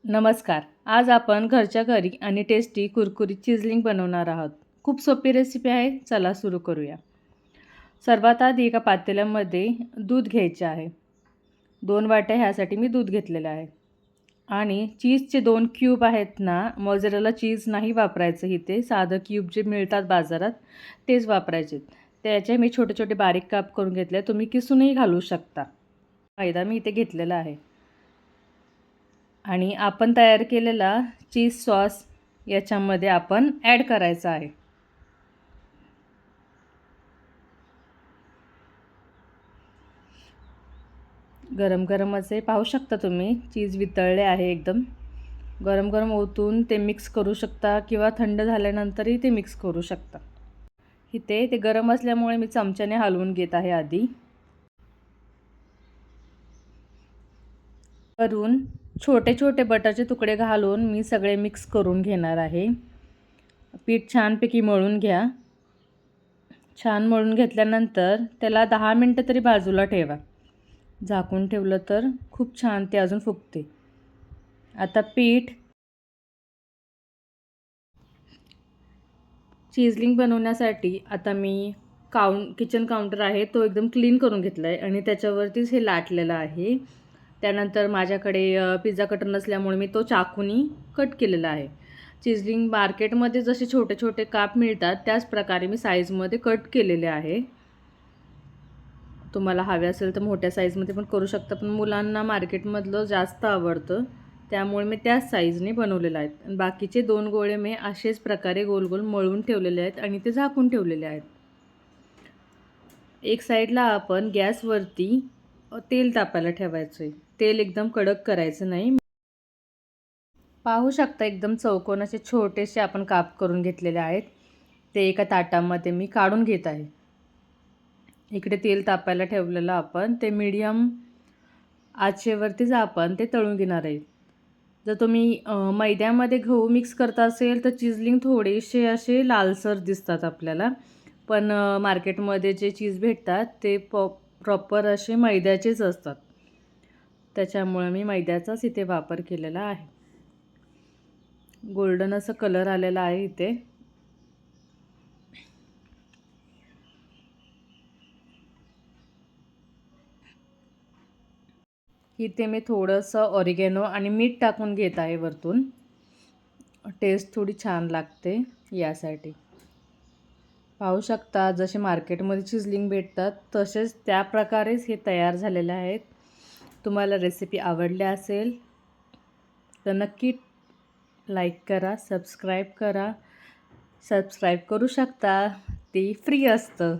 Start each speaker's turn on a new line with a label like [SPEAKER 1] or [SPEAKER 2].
[SPEAKER 1] नमस्कार. आज आपण घरच्या घरी आणि टेस्टी कुरकुरीत चिजलिंग बनवणार आहोत. खूप सोपी रेसिपी आहे. चला सुरू करूया. सर्वात आधी एका पातेल्यामध्ये दूध घ्यायचे आहे. 2 वाट्या ह्यासाठी मी दूध घेतलेलं आहे. आणि चीजचे 2 क्यूब आहेत ना, मोझरेला चीज नाही वापरायचं इथे. साधं क्यूब जे मिळतात बाजारात तेच वापरायचे. त्याचे मी छोटे-छोटे बारीक काप करून घेतले. तुम्ही किसूनही घालू शकता. मैदा मी इथे घेतलेला आहे. आणि आपण तयार केलेला चीज सॉस याच्यामध्ये आपण ॲड करायचा आहे. गरम गरम असे पाहू शकता तुम्ही चीज वितळले आहे एकदम. गरम गरम ओतून ते मिक्स करू शकता किंवा थंड झाल्यानंतरही ते मिक्स करू शकता. इथे ते गरम असल्यामुळे मी चमच्याने हलवून घेत आहे आधी. वरून छोटे छोटे बटरचे तुकडे घालून मी सगळे मिक्स करून घेणार आहे. पीठ छानपैकी मळून घ्या. छान मळून घेतल्यानंतर त्याला 10 मिनटं तरी बाजूला ठेवा. झाकून ठेवलं तर खूप छान ते अजून फुगते. आता पीठ चिजलिंग बनवण्यासाठी आता मी किचन काउंटर आहे तो एकदम क्लीन करून घेतला आहे आणि त्याच्यावरतीच हे लाटलेलं आहे. त्यानंतर माझ्याकडे पिझ्झा कटर नसल्यामुळे मी तो चाकूनी कट केलेला आहे. चिजलिंग मार्केटमध्ये जसे छोटे छोटे काप मिळतात त्याच प्रकारे मी साईजमध्ये कट केलेले आहे. तुम्हाला हवे असेल तर मोठ्या साईजमध्ये पण करू शकता, पण मुलांना मार्केटमधलं जास्त आवडतं त्यामुळे मी त्याच साईजने बनवलेलं आहेत. आणि बाकीचे 2 गोळे मी असेच प्रकारे गोल गोल मळून ठेवलेले आहेत आणि ते झाकून ठेवलेले आहेत. एक साईडला आपण गॅसवरती तेल तापायला ठेवायचं आहे. तेल एकदम कडक करायचं नाही. पाहू शकता एकदम चौकोन असे छोटेसे आपण काप करून घेतलेले आहेत. ते एका ताटामध्ये मी काढून घेत आहे. इकडे तेल तापायला ठेवलेलं आपण ते मीडियम आचेवरतीच आपण ते तळून घेणार आहे. जर तुम्ही मैद्यामध्ये गहू मिक्स करता असेल तर चिजलिंग थोडेसे असे लालसर दिसतात आपल्याला. पण मार्केटमध्ये जे चीज भेटतात ते प्रॉपर असे मैद्याचेच असतात. त्याच्यामुळे मी मैद्याचाच इथे वापर केलेला आहे. गोल्डन असं कलर आलेला आहे इथे. इथे मी थोडंसं ऑरिगॅनो आणि मीठ टाकून घेत आहे वरतून. टेस्ट थोडी छान लागते यासाठी. पाहू शकता जसे मार्केटमध्ये चिजलिंग भेटतात तसेच त्या प्रकारेच हे तयार झालेले आहेत. तुम्हाला रेसिपी आवडली असेल तर नक्की लाईक करा, सबस्क्राईब करा. सबस्क्राईब करू शकता, ते फ्री असतं.